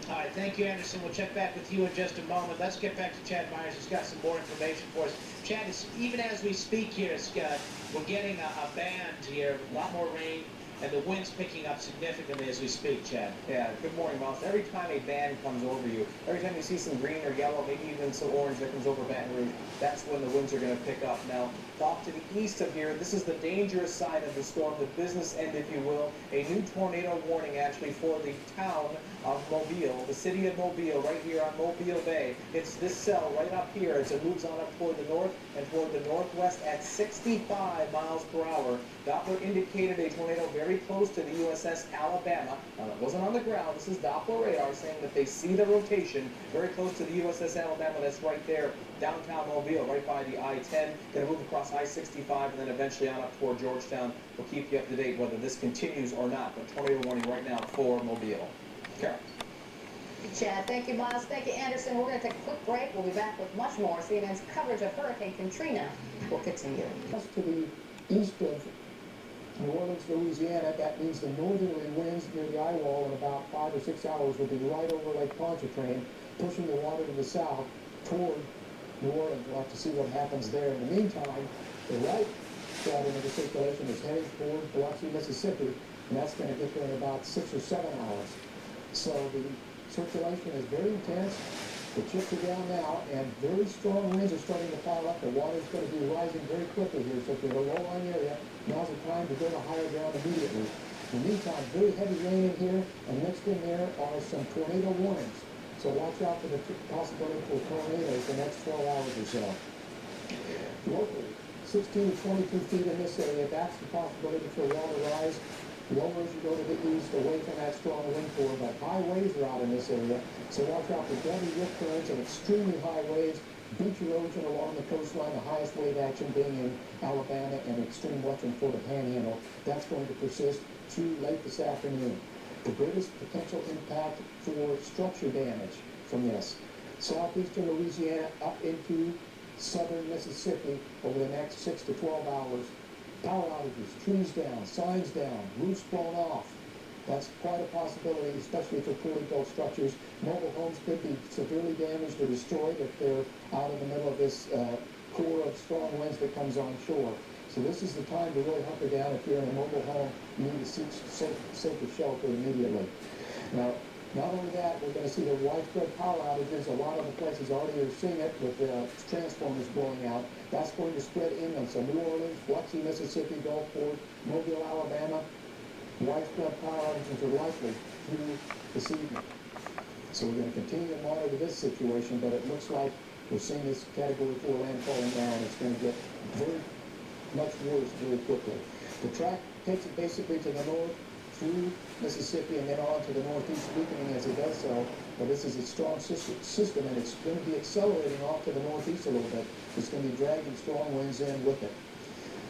All right, thank you, Anderson. We'll check back with you in just a moment. Let's get back to Chad Myers. He's got some more information for us. Chad, even as we speak here, we're getting a band here, a lot more rain, and the wind's picking up significantly as we speak, Chad. Yeah, good morning, Miles. Every time a band comes over you, every time you see some green or yellow, maybe even some orange that comes over Baton Rouge, that's when the winds are going to pick up. Now, off to the east of here, this is the dangerous side of the storm, the business end, if you will. A new tornado warning, actually, for the town of Mobile, the city of Mobile, right here on Mobile Bay. It's this cell right up here as it moves on up toward the north and toward the northwest at 65 miles per hour. Doppler indicated a tornado very close to the USS Alabama. Now, it wasn't on the ground. This is Doppler radar saying that they see the rotation very close to the USS Alabama. That's right there, downtown Mobile, right by the I-10. Going to move across I-65 and then eventually on up toward Georgetown. We'll keep you up to date whether this continues or not. But tornado warning right now for Mobile. Carol. Chad, thank you, Miles. Thank you, Anderson. We're going to take a quick break. We'll be back with much more. CNN's coverage of Hurricane Katrina will continue. Just to the east of New Orleans, Louisiana, that means the northerly winds near the eye wall in about 5 or 6 hours will be right over Lake Pontchartrain, pushing the water to the south toward New Orleans. We'll have to see what happens there. In the meantime, the right quadrant of the circulation is heading toward Biloxi, Mississippi, and that's going to get there in about 6 or 7 hours. So the circulation is very intense. The chips are down now, and very strong winds are starting to pile up. The water is going to be rising very quickly here. So if you're in a low-lying area, now's the time to go to higher ground immediately. In the meantime, very heavy rain in here, and mixed in there are some tornado warnings. So watch out for the possibility for tornadoes the next 12 hours or so. Locally, 16 to 22 feet in this area, that's the possibility for water rise. Lower as you go to the east, away from that strong wind core, but high waves are out in this area, so watch out for deadly rip currents and extremely high waves, beach erosion along the coastline, the highest wave action being in Alabama and extreme western Florida Panhandle. That's going to persist through late this afternoon. The greatest potential impact for structure damage from this, southeastern Louisiana up into southern Mississippi over the next 6 to 12 hours. Power outages, trees down, signs down, roofs blown off. That's quite a possibility, especially for poorly built structures. Mobile homes could be severely damaged or destroyed if they're out in the middle of this core of strong winds that comes on shore. So this is the time to really hunker down. If you're in a mobile home, you need to seek safer shelter immediately. Now, not only that, we're going to see the widespread power outages. A lot of the places already are seeing it with transformers blowing out. That's going to spread inland. So New Orleans, Biloxi, Mississippi, Gulfport, Mobile, Alabama, widespread power outages are likely through this evening. So we're going to continue to monitor this situation, but it looks like we're seeing this Category 4 landfalling down. It's going to get very much worse very quickly. The track takes it basically to the north, through Mississippi and then on to the northeast, weakening as it does so. But this is a strong system, and it's going to be accelerating off to the northeast a little bit. It's going to be dragging strong winds in with it.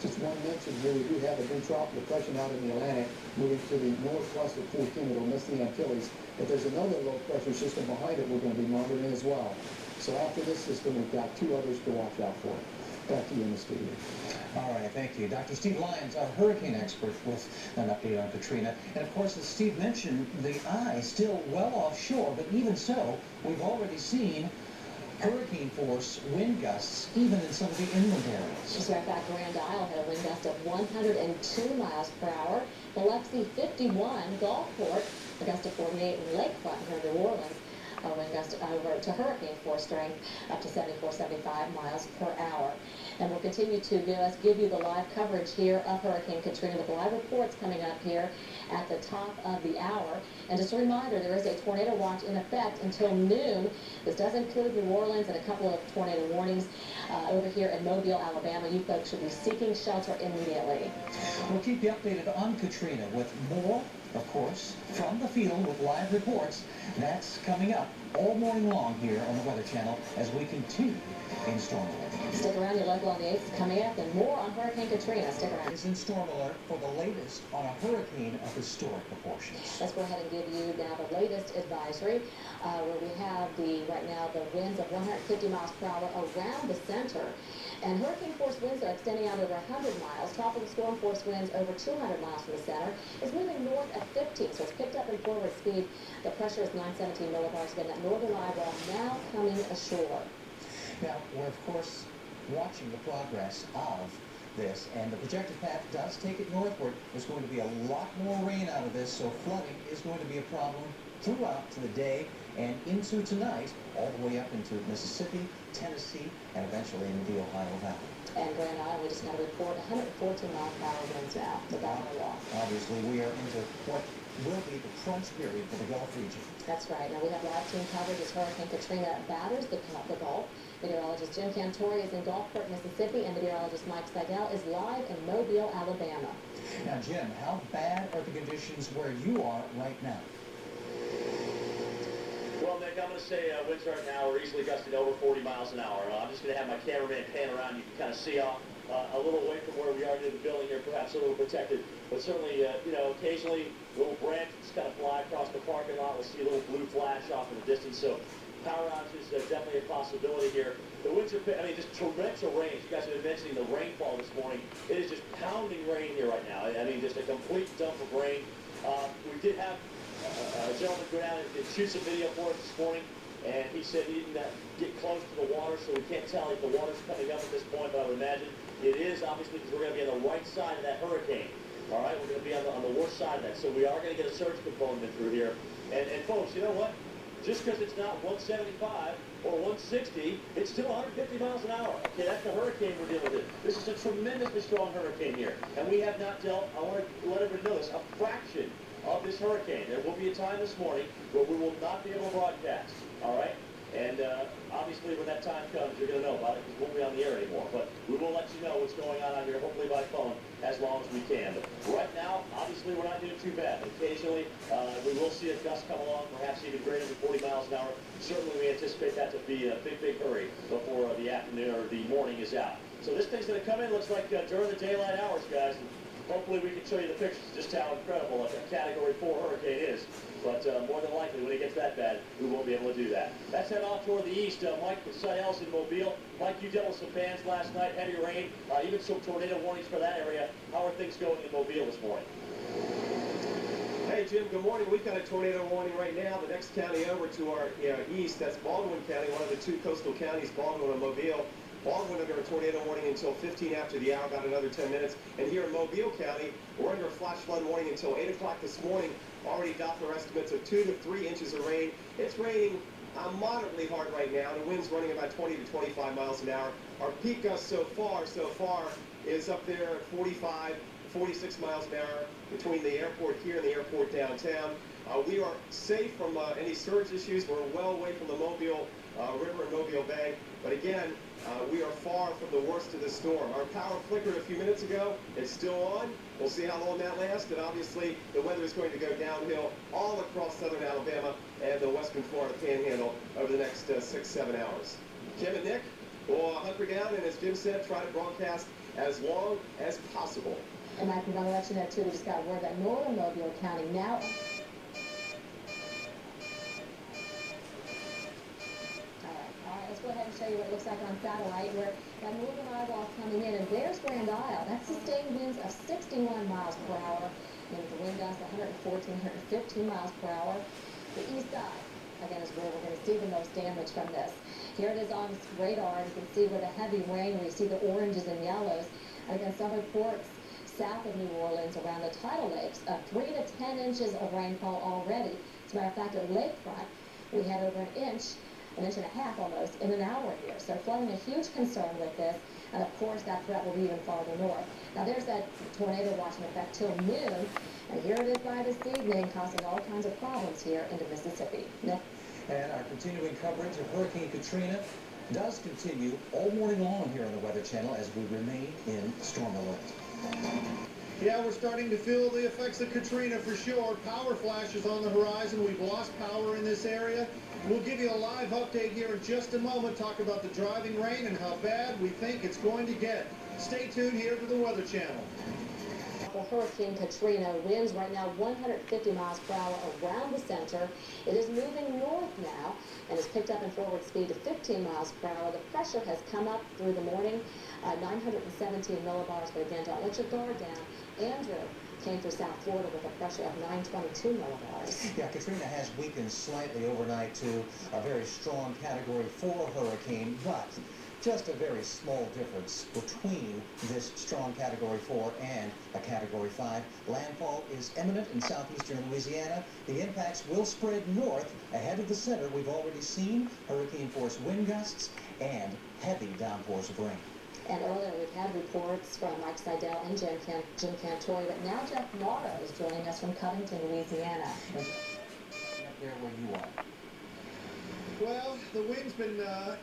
Just one mention here, we do have a new tropical depression out in the Atlantic moving to the northwest of 14. It'll miss the Antilles. But there's another low pressure system behind it we're going to be monitoring as well. So after this system, we've got 2 others to watch out for. Back to you in the studio. All right, thank you. Dr. Steve Lyons, our hurricane expert, with an update on Katrina. And of course, as Steve mentioned, the eye still well offshore, but even so, we've already seen hurricane force wind gusts even in some of the inland areas. As a matter of fact, Grand Isle had a wind gust of 102 miles per hour, Biloxi 51, Gulfport a gust of 48, and Lakefront near New Orleans a wind gust over to hurricane force strength up to 74, 75 miles per hour. And we'll continue to give you the live coverage here of Hurricane Katrina with live reports coming up here at the top of the hour. And just a reminder, there is a tornado watch in effect until noon. This does include New Orleans and a couple of tornado warnings over here in Mobile, Alabama. You folks should be seeking shelter immediately. We'll keep you updated on Katrina with more, of course, from the field with live reports. That's coming up all morning long here on the Weather Channel as we continue in storm alert. Stick around, your local on the 8th is coming up, and more on Hurricane Katrina. Stick around. Is in storm alert for the latest on a hurricane of historic proportions. Let's go ahead and give you now the latest advisory, where we have right now the winds of 150 miles per hour around the center. And hurricane force winds are extending out over 100 miles. Tropical storm force winds over 200 miles from the center. It's moving north at 15, so it's picked up in forward speed. The pressure is 917 millibars. Again, that northern eye wall now coming ashore. Now, we're of course watching the progress of this, and the projected path does take it northward. There's going to be a lot more rain out of this, so flooding is going to be a problem throughout to the day and into tonight, all the way up into Mississippi, Tennessee, and eventually into the Ohio Valley. And Grand Isle, we just got to report 114 mile per hour winds now. The Governor Law. Obviously, we are into what will be the crunch period for the Gulf region. That's right. Now we have live team coverage as Hurricane Katrina batters the Gulf. Meteorologist Jim Cantori is in Gulfport, Mississippi, and meteorologist Mike Seidel is live in Mobile, Alabama. Now, Jim, how bad are the conditions where you are right now? Well, Nick, I'm going to say winds right now are easily gusting over 40 miles an hour. I'm just going to have my cameraman pan around. You can kind of see off a little away from where we are near the building here, perhaps a little protected. But certainly, occasionally little branches kind of fly across the parking lot. We'll see a little blue flash off in the distance. So power outages is definitely a possibility here. The winds are, I mean, just torrential rain. You guys have been mentioning the rainfall this morning. It is just pounding rain here right now. I mean, just a complete dump of rain. We did have a gentleman go down and shoot some video for us this morning, and he said he didn't get close to the water, so we can't tell if the water's coming up at this point, but I would imagine it is, obviously, because we're going to be on the right side of that hurricane. All right, we're going to be on the worst side of that, so we are going to get a surge component through here. And folks, you know what? Just because it's not 175 or 160, it's still 150 miles an hour. Okay, that's the hurricane we're dealing with. This is a tremendously strong hurricane here. And we have not dealt, I want to let everybody know this, a fraction of this hurricane. There will be a time this morning where we will not be able to broadcast. All right? And obviously when that time comes, you're going to know about it because we won't be on the air anymore. But we will let you know what's going on out here, hopefully by phone, as long as we can. But right now, obviously, we're not doing too bad. Occasionally, we will see a gust come along, perhaps even greater than 40 miles an hour. Certainly, we anticipate that to be in a big, big hurry before the afternoon or the morning is out. So this thing's going to come in, looks like during the daylight hours, guys. And hopefully, we can show you the pictures of just how incredible a Category 4 hurricane is. But more than likely, when it gets that bad, we won't be able to do that. Let's head off toward the east. Mike Sayles in Mobile. Mike, you dealt with some bans last night, heavy rain, even some tornado warnings for that area. How are things going in Mobile this morning? Hey, Jim, good morning. We've got a tornado warning right now. The next county over to our east, that's Baldwin County, one of the two coastal counties, Baldwin and Mobile. Baldwin under a tornado warning until 15 after the hour, about another 10 minutes. And here in Mobile County, we're under a flash flood warning until 8 o'clock this morning. Already Doppler estimates of 2 to 3 inches of rain. It's raining moderately hard right now. The wind's running about 20 to 25 miles an hour. Our peak gust so far is up there at 45, 46 miles an hour between the airport here and the airport downtown. We are safe from any surge issues. We're well away from the Mobile River and Mobile Bay. But again, we are far from the worst of the storm. Our power flickered a few minutes ago. It's still on. We'll see how long that lasts. And obviously, the weather is going to go downhill all across southern Alabama and the western Florida panhandle over the next 6-7 hours. Jim and Nick will hunker down and, as Jim said, try to broadcast as long as possible. And Mike, we're going to let you know, too, we just got word that northern Mobile County now... Let's go ahead and show you what it looks like on satellite, where that northern eyewall coming in, and there's Grand Isle. That's sustained winds of 61 miles per hour, and with the wind gusts 114, 115 miles per hour. The east side, again, is where we're going to see the most damage from this. Here it is on radar, and you can see where the heavy rain, where you see the oranges and yellows. And again, some reports south of New Orleans around the tidal lakes of 3 to 10 inches of rainfall already. As a matter of fact, at Lakefront, we had over an inch and a half almost in an hour here. So flooding a huge concern with this, and of course that threat will be even farther north. Now there's that tornado watch in effect till noon, and here it is by this evening, causing all kinds of problems here into Mississippi. Nick? And our continuing coverage of Hurricane Katrina does continue all morning long here on the Weather Channel as we remain in storm alert. Yeah, we're starting to feel the effects of Katrina for sure. Power flashes on the horizon. We've lost power in this area. We'll give you a live update here in just a moment, talk about the driving rain and how bad we think it's going to get. Stay tuned here to the Weather Channel. Hurricane Katrina, winds right now 150 miles per hour around the center. It is moving north now and has picked up in forward speed to 15 miles per hour. The pressure has come up through the morning, 917 millibars, but again, don't let your guard down. Andrew came through South Florida with a pressure of 922 millibars. Yeah, Katrina has weakened slightly overnight to a very strong Category 4 hurricane, but just a very small difference between this strong Category 4 and a Category 5. Landfall is imminent in southeastern Louisiana. The impacts will spread north ahead of the center. We've already seen hurricane-force wind gusts and heavy downpours of rain. And earlier we've had reports from Mike Seidel and Jim Cantori, but now Jeff Morrow is joining us from Covington, Louisiana. Up there where you are. Well, the wind's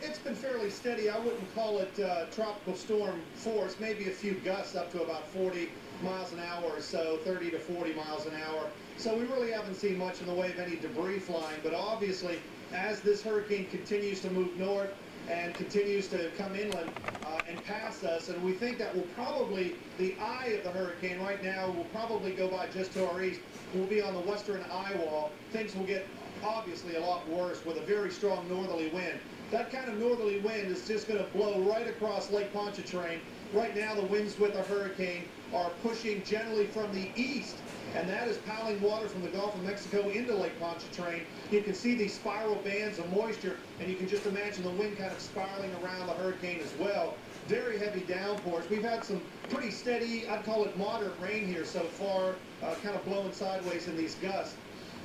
it's been fairly steady. I wouldn't call it tropical storm force, maybe a few gusts up to about 40 miles an hour or so, 30 to 40 miles an hour. So we really haven't seen much in the way of any debris flying, but obviously as this hurricane continues to move north and continues to come inland and pass us, and we think that will probably, the eye of the hurricane right now will probably go by just to our east. We'll be on the western eye wall. Things will get obviously a lot worse with a very strong northerly wind. That kind of northerly wind is just going to blow right across Lake Pontchartrain. Right now, the winds with the hurricane are pushing generally from the east, and that is piling water from the Gulf of Mexico into Lake Pontchartrain. You can see these spiral bands of moisture, and you can just imagine the wind kind of spiraling around the hurricane as well. Very heavy downpours. We've had some pretty steady, I'd call it moderate rain here so far, kind of blowing sideways in these gusts.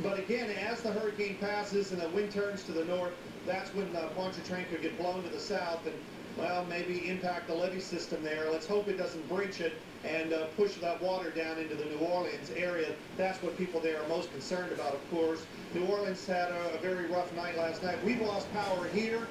But again, as the hurricane passes and the wind turns to the north, that's when Pontchartrain could get blown to the south and, well, maybe impact the levee system there. Let's hope it doesn't breach it and push that water down into the New Orleans area. That's what people there are most concerned about, of course. New Orleans had a very rough night last night. We've lost power here.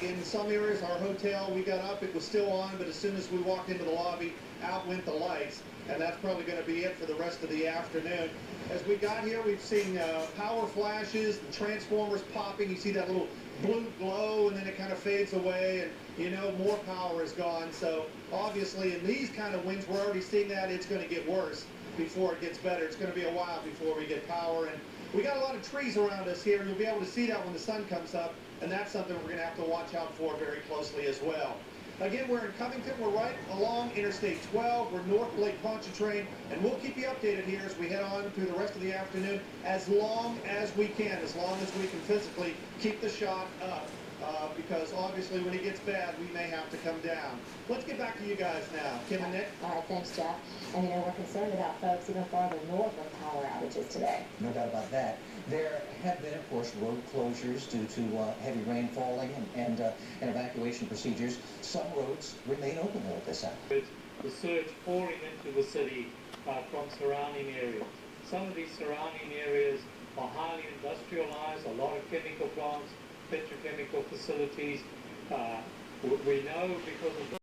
In some areas, our hotel, we got up, it was still on, but as soon as we walked into the lobby, out went the lights, and that's probably going to be it for the rest of the afternoon. As we got here, we've seen power flashes, the transformers popping. You see that little blue glow, and then it kind of fades away, and you know more power is gone. So obviously, in these kind of winds, we're already seeing that it's going to get worse before it gets better. It's going to be a while before we get power, and we got a lot of trees around us here. You'll be able to see that when the sun comes up, and that's something we're going to have to watch out for very closely as well. Again, we're in Covington. We're right along Interstate 12. We're north of Lake Pontchartrain, and we'll keep you updated here as we head on through the rest of the afternoon as long as we can, as long as we can physically keep the shot up. Because obviously when it gets bad, we may have to come down. Let's get back to you guys now. Kim and Nick? All right, thanks, Jeff. And we're concerned about folks even farther north with power outages today. No doubt about that. There have been, of course, road closures due to heavy rain falling and evacuation procedures. Some roads remain open, though, at this hour. The surge pouring into the city from surrounding areas. Some of these surrounding areas are highly industrialized, a lot of chemical plants, petrochemical facilities. We know because of the